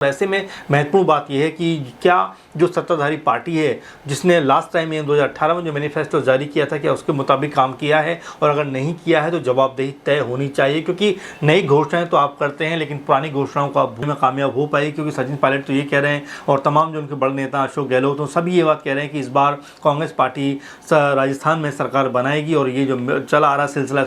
ऐसे में महत्वपूर्ण बात यह है कि क्या जो सत्ताधारी पार्टी है जिसने लास्ट टाइम में 2018 में जो मैनिफेस्टो जारी किया था क्या उसके मुताबिक काम किया है, और अगर नहीं किया है तो जवाबदेही तय होनी चाहिए। क्योंकि नई घोषणाएं तो आप करते हैं लेकिन पुरानी घोषणाओं को आप में कामयाब हो पाए। क्योंकि सचिन पायलट तो ये कह रहे हैं और तमाम जो उनके बड़े नेता अशोक गहलोत तो सभी ये बात कह रहे हैं कि इस बार कांग्रेस पार्टी राजस्थान में सरकार बनाएगी और ये जो चला आ रहा सिलसिला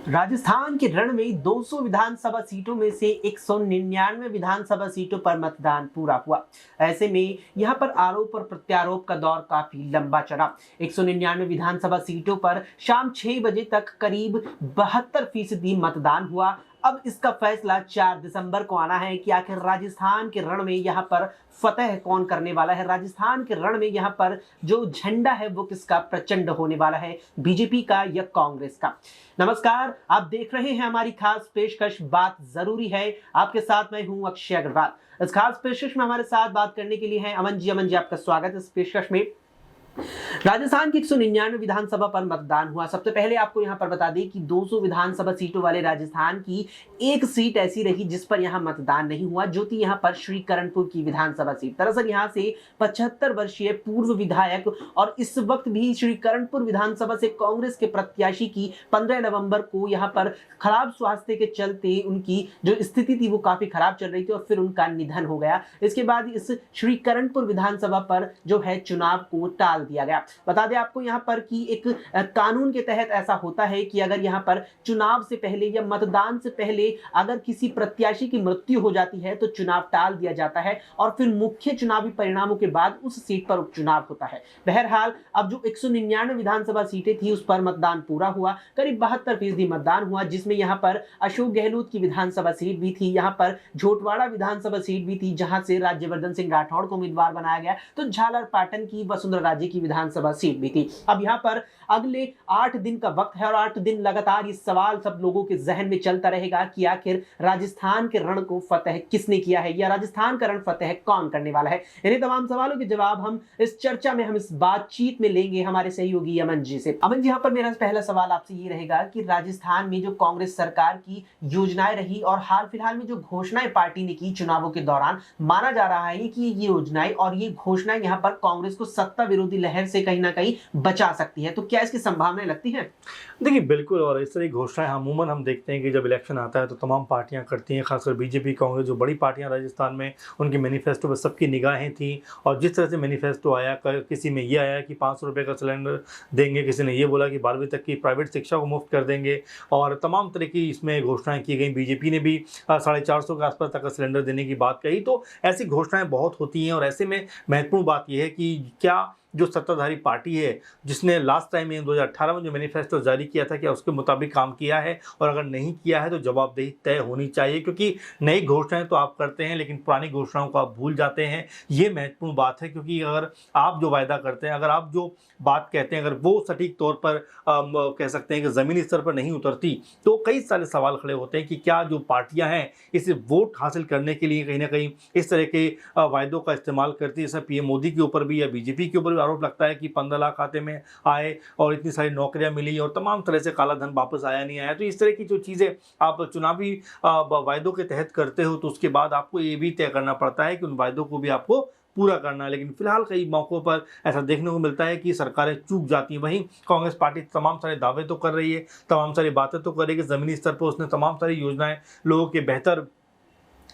राजस्थान के रण में 200 विधानसभा सीटों में से 199 विधानसभा सीटों पर मतदान पूरा हुआ। ऐसे में यहां पर आरोप और प्रत्यारोप का दौर काफी लंबा चला। 199 विधानसभा सीटों पर शाम 6 बजे तक करीब 72% मतदान हुआ। अब इसका फैसला 4 दिसंबर को आना है कि आखिर राजस्थान के रण में यहाँ पर फतेह कौन करने वाला है। राजस्थान के रण में यहाँ पर जो झंडा है वो किसका प्रचंड होने वाला है, बीजेपी का या कांग्रेस का। नमस्कार, आप देख रहे हैं हमारी खास पेशकश बात जरूरी है। आपके साथ मैं हूं अक्षय अग्रवाल। इस खास पेशकश में हमारे साथ बात करने के लिए हैं अमन जी आपका स्वागत है इस पेशकश में। राजस्थान की 199 विधानसभा पर मतदान हुआ। सबसे पहले आपको यहां पर बता दें कि 200 विधानसभा सीटों वाले राजस्थान की एक सीट ऐसी रही जिस पर यहां मतदान नहीं हुआ, जो थी यहां पर श्रीकरणपुर की विधानसभा सीट। दरअसल यहां से 75 वर्षीय पूर्व विधायक और इस वक्त भी श्रीकरणपुर विधानसभा से कांग्रेस के प्रत्याशी की 15 नवंबर को यहां पर खराब स्वास्थ्य के चलते उनकी जो स्थिति थी वो काफी खराब चल रही थी और फिर उनका निधन हो गया। इसके बाद इस श्रीकरणपुर विधानसभा पर जो है चुनाव को टाल दिया गया। बता दें आपको यहां पर कि एक कानून के तहत ऐसा होता है कि अगर यहां पर चुनाव से पहले या मतदान से पहले अगर किसी प्रत्याशी की मृत्यु हो जाती है तो चुनाव टाल दिया जाता है और फिर मुख्य चुनावी परिणामों के बाद उस सीट पर उपचुनाव होता है। बहरहाल अब जो 199 विधानसभा सीटें थी उस पर मतदान पूरा हुआ। करीब 72% मतदान हुआ, जिसमें यहां पर अशोक गहलोत की विधानसभा सीट भी थी, यहां पर झोटवाड़ा विधानसभा सीट भी थी जहां से राज्यवर्धन सिंह राठौड़ को उम्मीदवार बनाया गया, तो झालर पाटन की वसुंधरा राजे की विधानसभा सीट भी थी। अब यहां पर अगले 8 दिन का वक्त है और 8 दिन लगातार ये सवाल सब लोगों के जहन में चलता रहेगा कि आखिर राजस्थान के रण को फतेह किसने किया है या राजस्थान का रण फतेह कौन करने वाला है। इन्हीं तमाम सवालों के जवाब हम इस चर्चा में, हम इस बातचीत में लेंगे हमारे सहयोगी अमन जी से। अमन जी, यहां पर मेरा पहला सवाल आपसे ये रहेगा कि राजस्थान में जो कांग्रेस सरकार की योजनाएं रही और हाल फिलहाल में जो घोषणाएं पार्टी ने की चुनावों के दौरान, माना जा रहा है कि ये योजनाएं और ये घोषणाएं यहां पर कांग्रेस को सत्ता विरोधी लहर से कहीं ना कहीं बचा सकती है, तो क्या इसकी संभावनाएं लगती हैं? देखिए बिल्कुल, और इस तरह की घोषणाएं अमूमन हम देखते हैं कि जब इलेक्शन आता है तो तमाम पार्टियां करती हैं, खासकर बीजेपी कांग्रेस जो बड़ी पार्टियां राजस्थान में, उनके मैनिफेस्टो पर सबकी निगाहें थी। और जिस तरह से मैनिफेस्टो आया, किसी में ये आया कि 500 रुपये का सिलेंडर देंगे, किसी ने ये बोला कि 12वीं तक की प्राइवेट शिक्षा को मुफ्त कर देंगे, और तमाम तरह की इसमें घोषणाएं की गई। बीजेपी ने भी 450 के आसपास तक का सिलेंडर देने की बात कही। तो ऐसी घोषणाएं बहुत होती हैं, और ऐसे में महत्वपूर्ण बात यह है कि क्या जो सत्ताधारी पार्टी है जिसने लास्ट टाइम में 2018 में जो मैनिफेस्टो जारी किया था क्या उसके मुताबिक काम किया है, और अगर नहीं किया है तो जवाबदेही तय होनी चाहिए। क्योंकि नई घोषणाएं तो आप करते हैं लेकिन पुरानी घोषणाओं को आप भूल जाते हैं। ये महत्वपूर्ण बात है, क्योंकि अगर आप जो वायदा करते हैं, अगर आप जो बात कहते हैं, अगर वो सटीक तौर पर कह सकते हैं कि ज़मीनी स्तर पर नहीं उतरती, तो कई सारे सवाल खड़े होते हैं कि क्या जो पार्टियां हैं इसे वोट हासिल करने के लिए कहीं ना कहीं इस तरह के वायदों का इस्तेमाल करती है। जैसे पीएम मोदी के ऊपर भी या बीजेपी के ऊपर भी आरोप लगता है कि 15 लाख खाते में आए और इतनी सारी नौकरियां मिली और तमाम तरह से काला धन वापस आया नहीं आया। तो इस तरह की जो चीज़ें आप चुनावी वायदों के तहत करते हो तो उसके बाद आपको ये भी तय करना पड़ता है कि उन वायदों को भी आपको पूरा करना है। लेकिन फिलहाल कई मौक़ों पर ऐसा देखने को मिलता है कि सरकारें चूक जाती हैं। वहीं कांग्रेस पार्टी तमाम सारे दावे तो कर रही है, तमाम सारी बातें तो कर रही है कि ज़मीनी स्तर पर उसने तमाम सारी योजनाएं लोगों के बेहतर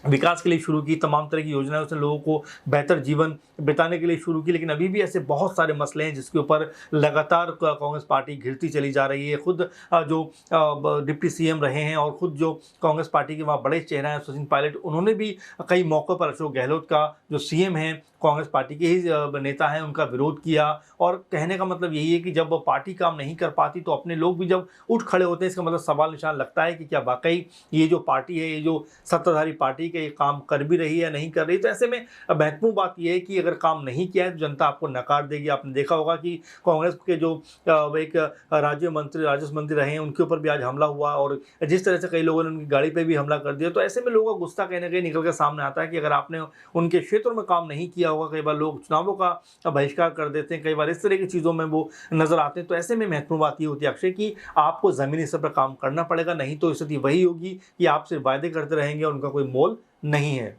विकास के लिए शुरू की, तमाम तरह की योजनाएं उसने लोगों को बेहतर जीवन बिताने के लिए शुरू की। लेकिन अभी भी ऐसे बहुत सारे मसले हैं जिसके ऊपर लगातार कांग्रेस पार्टी घिरती चली जा रही है। खुद जो डिप्टी सीएम रहे हैं और खुद जो कांग्रेस पार्टी के वहाँ बड़े चेहरा हैं सचिन पायलट, उन्होंने भी कई मौक़ों पर अशोक गहलोत का जो सीएम हैं, कांग्रेस पार्टी के ही नेता हैं, उनका विरोध किया। और कहने का मतलब यही है कि जब पार्टी काम नहीं कर पाती तो अपने लोग भी जब उठ खड़े होते हैं, इसका मतलब सवाल निशान लगता है कि क्या वाकई ये जो पार्टी है, ये जो सत्ताधारी पार्टी के काम कर भी रही है या नहीं कर रही। तो ऐसे में महत्वपूर्ण बात यह है कि अगर काम नहीं किया है तो जनता आपको नकार देगी। आपने देखा होगा कि कांग्रेस के जो एक राजस्व मंत्री रहे हैं उनके ऊपर भी आज हमला हुआ, और जिस तरह से कई लोगों ने उनकी गाड़ी पे भी हमला कर दिया। तो ऐसे में लोगों का गुस्सा कहीं ना कहीं निकल कर सामने आता है कि अगर आपने उनके क्षेत्रों में काम नहीं किया होगा, कई बार लोग चुनावों का बहिष्कार कर देते हैं, कई बार इस तरह की चीज़ों में वो नज़र आते हैं। तो ऐसे में महत्वपूर्ण बात ये होती है अक्षय कि आपको ज़मीनी स्तर पर काम करना पड़ेगा, नहीं तो स्थिति वही होगी कि आप सिर्फ वायदे करते रहेंगे और उनका कोई मोल नहीं है।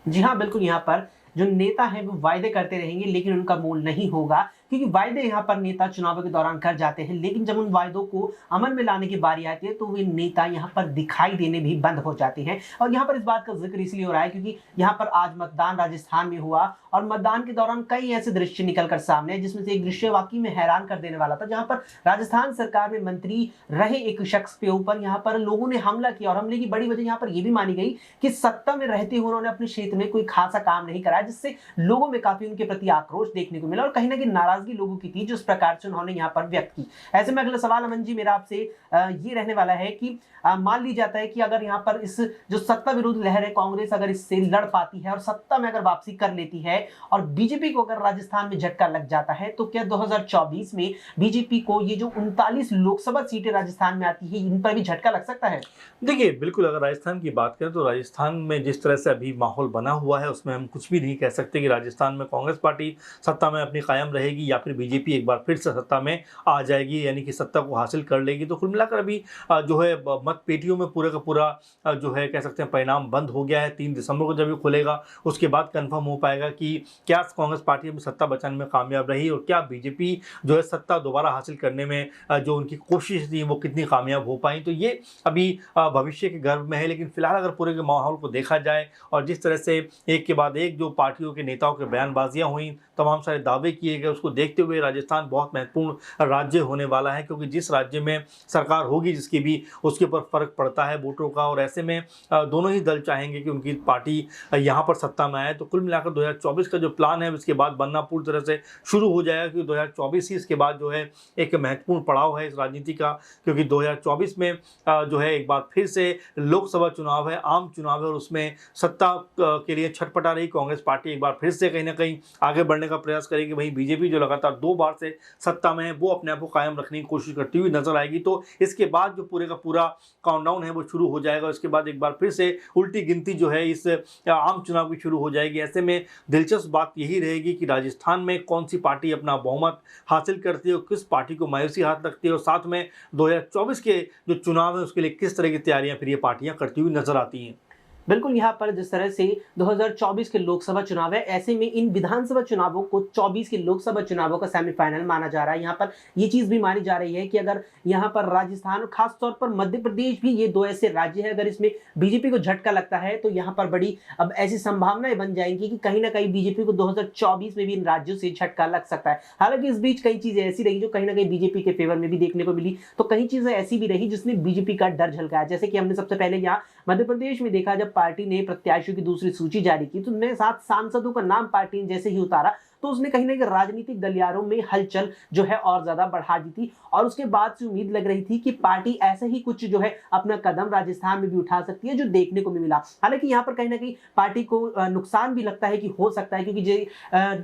जी हाँ, बिल्कुल यहाँ पर जो नेता हैं वो वायदे करते रहेंगे लेकिन उनका मोल नहीं होगा, क्योंकि वायदे यहाँ पर नेता चुनावों के दौरान कर जाते हैं, लेकिन जब उन वायदों को अमल में लाने की बारी आती है तो वे नेता यहाँ पर दिखाई देने भी बंद हो जाते हैं। और यहाँ पर इस बात का जिक्र इसलिए हो रहा है क्योंकि यहाँ पर आज मतदान राजस्थान में हुआ और मतदान के दौरान कई ऐसे दृश्य निकल कर सामने आए, जिसमें से एक दृश्य वाकई में हैरान कर देने वाला था, जहां पर राजस्थान सरकार में मंत्री रहे एक शख्स के ऊपर यहाँ पर लोगों ने हमला किया। और हमले की बड़ी वजह यहाँ पर यह भी मानी गई कि सत्ता में रहते हुए उन्होंने अपने क्षेत्र में कोई खासा काम नहीं कराया, जिससे लोगों में काफी उनके प्रति आक्रोश देखने को मिला और कहीं ना कहीं नाराजगी लोगों की थी, जिस प्रकार से उन्होंने यहाँ पर व्यक्त की। ऐसे में अगला सवाल अमन जी मेरा आपसे ये रहने वाला है कि मान ली जाता है कि अगर यहाँ पर इस जो सत्ता विरोधी लहर है कांग्रेस अगर इससे लड़ पाती है और सत्ता में अगर वापसी कर लेती है और बीजेपी को अगर राजस्थान में झटका लग जाता है, तो क्या 2024 में बीजेपी को ये जो 39 लोकसभा सीटें राजस्थान में आती है इन पर भी झटका लग सकता है? देखिए, बिल्कुल अगर राजस्थान की बात करें तो राजस्थान में जिस तरह से अभी माहौल बना हुआ है उसमें हम कुछ भी नहीं कह सकते कि राजस्थान में कांग्रेस पार्टी सत्ता में अपनी कायम रहेगी या फिर बीजेपी एक बार फिर से सत्ता में आ जाएगी, यानी कि सत्ता को हासिल कर लेगी। तो कुल मिलाकर अभी जो है मत पेटियों में पूरा का पूरा जो है कह सकते हैं परिणाम बंद हो गया है। 3 दिसंबर को जब ये खुलेगा उसके बाद कंफर्म हो पाएगा कि क्या कांग्रेस पार्टी अपनी सत्ता बचाने में कामयाब रही और क्या बीजेपी जो है सत्ता दोबारा हासिल करने में जो उनकी कोशिश थी वो कितनी कामयाब हो पाई। तो ये अभी भविष्य के गर्भ में है, लेकिन फिलहाल अगर पूरे के माहौल को देखा जाए और जिस तरह से एक के बाद एक जो पार्टियों के नेताओं के बयानबाजियां हुई, तमाम सारे दावे किए गए, उसको देखते हुए राजस्थान बहुत महत्वपूर्ण राज्य होने वाला है, क्योंकि जिस राज्य में सरकार होगी जिसकी भी उसके ऊपर फर्क पड़ता है वोटरों का। और ऐसे में दोनों ही दल चाहेंगे कि उनकी पार्टी यहाँ पर सत्ता में आए। तो कुल मिलाकर 2024 का जो प्लान है उसके बाद बनना पूरी तरह से शुरू हो जाएगा, क्योंकि 2024 ही इसके बाद जो है एक महत्वपूर्ण पड़ाव है इस राजनीति का, क्योंकि 2024 में जो है एक बार फिर से लोकसभा चुनाव है, आम चुनाव है और उसमें सत्ता के लिए छटपटा रही कांग्रेस पार्टी एक बार फिर से कहीं ना कहीं आगे बढ़ने का प्रयास करेगी। वहीं बीजेपी जो लगातार 2 बार से सत्ता में है वो अपने आप को कायम रखने की कोशिश करती हुई नजर आएगी। तो इसके बाद जो पूरे का पूरा काउंटडाउन है वो शुरू हो जाएगा। इसके बाद एक बार फिर से उल्टी गिनती जो है इस आम चुनाव की शुरू हो जाएगी। ऐसे में दिलचस्प बात यही रहेगी कि राजस्थान में कौन सी पार्टी अपना बहुमत हासिल करती है और किस पार्टी को मायूसी हाथ लगती है, और साथ में 2024 के जो चुनाव है उसके लिए किस तरह की तैयारियां फिर ये पार्टियां करती हुई नजर आती हैं। बिल्कुल, यहाँ पर जिस तरह से 2024 के लोकसभा चुनाव है, ऐसे में इन विधानसभा चुनावों को 24 के लोकसभा चुनावों का सेमीफाइनल माना जा रहा है। यहाँ पर ये चीज भी मानी जा रही है कि अगर यहाँ पर राजस्थान और खासतौर पर मध्य प्रदेश भी ये 2 ऐसे राज्य है, अगर इसमें बीजेपी को झटका लगता है तो यहाँ पर बड़ी अब ऐसी संभावनाएं बन जाएंगी कि कहीं ना कहीं बीजेपी को 2024 में भी इन राज्यों से झटका लग सकता है। हालांकि इस बीच कई चीजें ऐसी रही जो कहीं ना कहीं बीजेपी के फेवर में भी देखने को मिली, तो कई चीजें ऐसी भी रही जिसने बीजेपी का डर झलकाया। जैसे कि हमने सबसे पहले यहाँ मध्य प्रदेश में देखा, जब पार्टी ने प्रत्याशियों की दूसरी सूची जारी की तो उनमें 7 सांसदों का नाम पार्टी ने जैसे ही उतारा तो उसने कहीं ना कहीं राजनीतिक गलियारों में हलचल जो है और ज्यादा बढ़ा दी थी। और उसके बाद से उम्मीद लग रही थी कि पार्टी ऐसे ही कुछ जो है अपना कदम राजस्थान में भी उठा सकती है, जो देखने को भी मिला। हालांकि यहाँ पर कहीं ना कहीं पार्टी को नुकसान भी लगता है कि हो सकता है, क्योंकि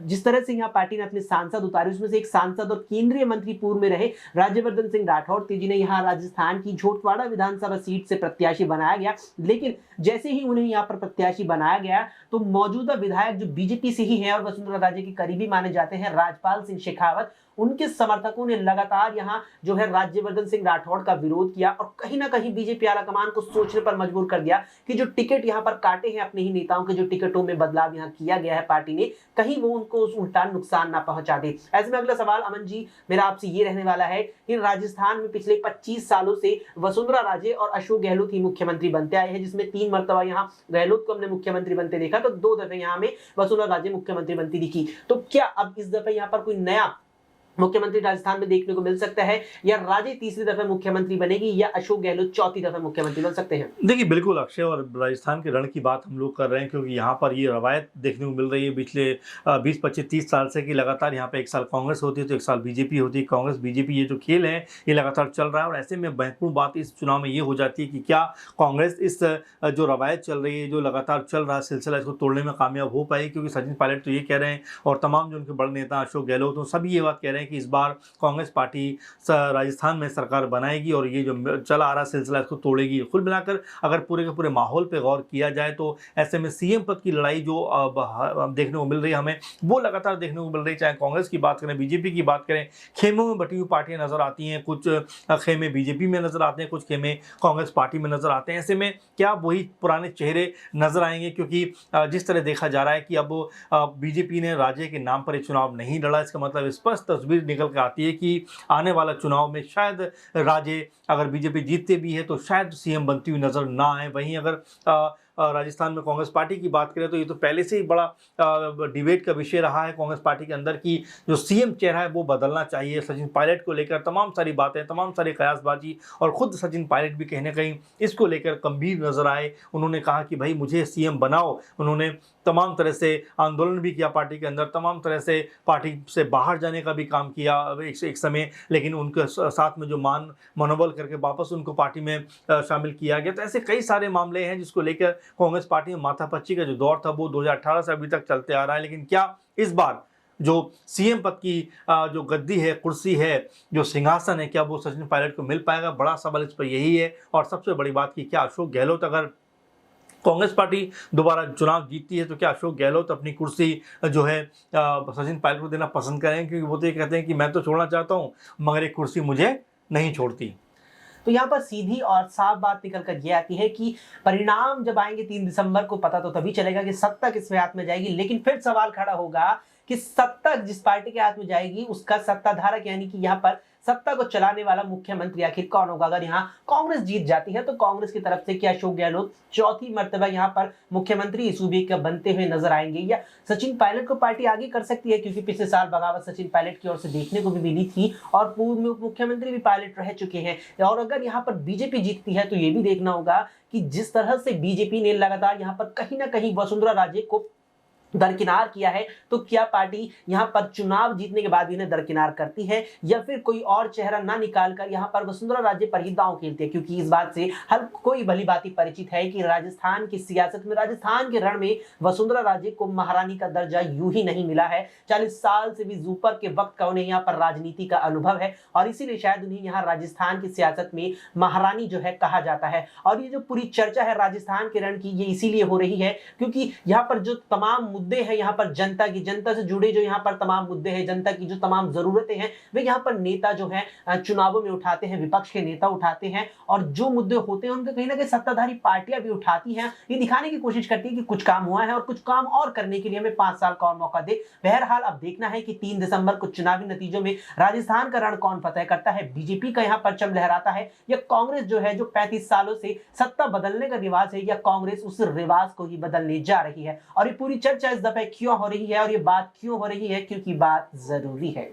जिस तरह से यहाँ पार्टी ने अपने सांसद उतारे उसमें से एक सांसद और केंद्रीय मंत्री पूर्व में रहे राज्यवर्धन सिंह राठौड़ जिन्हें यहाँ राजस्थान की झोटवाड़ा विधानसभा सीट से प्रत्याशी बनाया गया। लेकिन जैसे ही उन्हें यहाँ पर प्रत्याशी बनाया गया तो मौजूदा विधायक जो बीजेपी से ही है और वसुंधरा राजे के करीबी माने जाते हैं राजपाल सिंह शेखावत, उनके समर्थकों ने लगातार यहाँ जो है राज्यवर्धन सिंह राठौड़ का विरोध किया और कहीं ना कहीं बीजेपी आलाकमान को सोचने पर मजबूर कर दिया कि जो टिकट यहाँ पर काटे हैं अपने ही नेताओं के, जो टिकटों में बदलाव यहाँ किया गया है पार्टी ने, कहीं वो उनको उल्टा नुकसान ना पहुंचा दे। ऐसे में अगला सवाल अमन जी मेरा आपसे ये रहने वाला है कि राजस्थान में पिछले 25 सालों से वसुंधरा राजे और अशोक गहलोत ही मुख्यमंत्री बनते आए हैं, जिसमें 3 मरतबा यहाँ गहलोत को हमने मुख्यमंत्री बनते देखा तो 2 दफे यहाँ में वसुंधरा राजे मुख्यमंत्री बनती दिखी। तो क्या अब इस दफे यहाँ पर कोई नया मुख्यमंत्री राजस्थान में देखने को मिल सकता है, या राजे तीसरी दफे मुख्यमंत्री बनेगी या अशोक गहलोत चौथी दफे मुख्यमंत्री बन सकते हैं? देखिए, बिल्कुल अक्षय, और राजस्थान के रण की बात हम लोग कर रहे हैं क्योंकि यहाँ पर ये रवायत देखने को मिल रही है पिछले 20-25-30 साल से कि लगातार यहाँ पे एक साल कांग्रेस होती है तो एक साल बीजेपी होती है। कांग्रेस बीजेपी ये जो खेल है ये लगातार चल रहा है, और ऐसे में महत्वपूर्ण बात इस चुनाव में ये हो जाती है कि क्या कांग्रेस इस जो रवायत चल रही है, जो लगातार चल रहा है सिलसिला, इसको तोड़ने में कामयाब हो पाएगी। क्योंकि सचिन पायलट तो ये कह रहे हैं और तमाम जो उनके बड़े नेता अशोक गहलोत सभी ये बात कह रहे हैं रहे हैं कि इस बार कांग्रेस पार्टी राजस्थान में सरकार बनाएगी और ये जो चला आ रहा सिलसिला इसको तोड़ेगी। कुल मिलाकर अगर पूरे के पूरे माहौल पे गौर किया जाए तो ऐसे में सीएम पद की लड़ाई जो अब देखने को मिल रही है हमें, वो लगातार देखने को मिल रही है। चाहे कांग्रेस की बात करें, बीजेपी की बात करें, खेमों में बटी हुई पार्टियां नजर आती हैं। कुछ खेमे बीजेपी में नजर आते हैं, कुछ खेमे कांग्रेस पार्टी में नजर आते हैं। ऐसे में क्या वही पुराने चेहरे नजर आएंगे? क्योंकि जिस तरह देखा जा रहा है कि अब बीजेपी ने राज्य के नाम पर एक चुनाव नहीं लड़ा, इसका मतलब स्पष्ट तस्वीर निकल कर आती है कि आने वाला चुनाव में शायद राज्य अगर बीजेपी जीतते भी है तो शायद सीएम बनती हुई नजर ना आए। वहीं अगर राजस्थान में कांग्रेस पार्टी की बात करें तो ये तो पहले से ही बड़ा डिबेट का विषय रहा है कांग्रेस पार्टी के अंदर कि जो सीएम चेहरा है वो बदलना चाहिए। सचिन पायलट को लेकर तमाम सारी बातें, तमाम सारी कयासबाजी, और खुद सचिन पायलट भी कहीं ना कहीं इसको लेकर गंभीर नजर आए। उन्होंने कहा कि भाई मुझे सीएम बनाओ। उन्होंने तमाम तरह से आंदोलन भी किया पार्टी के अंदर, तमाम तरह से पार्टी से बाहर जाने का भी काम किया एक समय, लेकिन उनके साथ में जो मनोबल करके वापस उनको पार्टी में शामिल किया गया। तो ऐसे कई सारे मामले हैं जिसको लेकर कांग्रेस पार्टी में माथापच्ची का जो दौर था वो 2018 से अभी तक चलते आ रहा है। लेकिन क्या इस बार जो सीएम पद की जो गद्दी है, कुर्सी है, जो सिंहासन है, क्या वो सचिन पायलट को मिल पाएगा? बड़ा सवाल इस पर यही है। और सबसे बड़ी बात की क्या अशोक गहलोत, अगर कांग्रेस पार्टी दोबारा चुनाव जीतती है तो क्या अशोक गहलोत अपनी कुर्सी जो है सचिन पायलट को देना पसंद करेंगे? क्योंकि वो तो ये कहते हैं कि मैं तो छोड़ना चाहता हूँ मगर एक कुर्सी मुझे नहीं छोड़ती। तो यहाँ पर सीधी और साफ बात निकल कर ये आती है कि परिणाम जब आएंगे 3 दिसंबर को, पता तो तभी चलेगा कि सत्ता किसके हाथ में जाएगी। लेकिन फिर सवाल खड़ा होगा कि सत्ता जिस पार्टी के हाथ में जाएगी उसका सत्ताधारक यानी कि यहाँ पर सत्ता को चलाने वाला मुख्यमंत्री आखिर कौन होगा? अगर यहाँ कांग्रेस जीत जाती है तो कांग्रेस की तरफ से क्या अशोक गहलोत चौथी मर्तबा यहाँ पर मुख्यमंत्री इस सूबे के बनते हुए नजर आएंगे, या सचिन पायलट को पार्टी आगे कर सकती है? क्योंकि पिछले साल बगावत सचिन पायलट की ओर से देखने को भी मिली थी और पूर्व मुख्यमंत्री भी पायलट रह चुके हैं। और अगर यहाँ पर बीजेपी जीतती है तो ये भी देखना होगा कि जिस तरह से बीजेपी ने लगातार यहाँ पर कहीं ना कहीं वसुंधरा राजे को दरकिनार किया है, तो क्या पार्टी यहां पर चुनाव जीतने के बाद भी इन्हें दरकिनार करती है या फिर कोई और चेहरा ना निकालकर यहां पर वसुंधरा राजे पर ही दांव खेलती है? क्योंकि इस बात से हर कोई भली भांति परिचित है कि राजस्थान की सियासत में, राजस्थान के रण में वसुंधरा राजे को महारानी का दर्जा यूं ही नहीं मिला है। 40 साल से भी ऊपर के वक्त का उन्हें यहाँ पर राजनीति का अनुभव है और इसीलिए शायद उन्हें यहाँ राजस्थान की सियासत में महारानी जो है कहा जाता है। और ये जो पूरी चर्चा है राजस्थान के रण की, ये इसीलिए हो रही है क्योंकि यहाँ पर जो तमाम मुद्दे हैं, यहाँ पर जनता की, जनता से जुड़े जो यहाँ पर तमाम मुद्दे हैं, जनता की जो तमाम जरूरतें हैं, वे यहाँ पर नेता जो है चुनावों में उठाते हैं, विपक्ष के नेता उठाते हैं। और जो मुद्दे होते हैं उनके कहीं ना कहीं सत्ताधारी पार्टियां भी उठाती हैं, ये दिखाने की कोशिश करती है कि कुछ काम हुआ है और कुछ काम और करने के लिए हमें 5 साल का और मौका दे। बहरहाल अब देखना है कि 3 दिसंबर को चुनावी नतीजों में राजस्थान का रण कौन फतह करता है, बीजेपी का यहाँ परचम लहराता है या कांग्रेस जो है, जो 35 सालों से सत्ता बदलने का रिवाज है, या कांग्रेस उस रिवाज को ही बदलने जा रही है। और ये पूरी चर्चा इस दफे क्यों हो रही है और ये बात क्यों हो रही है? क्योंकि बात जरूरी है।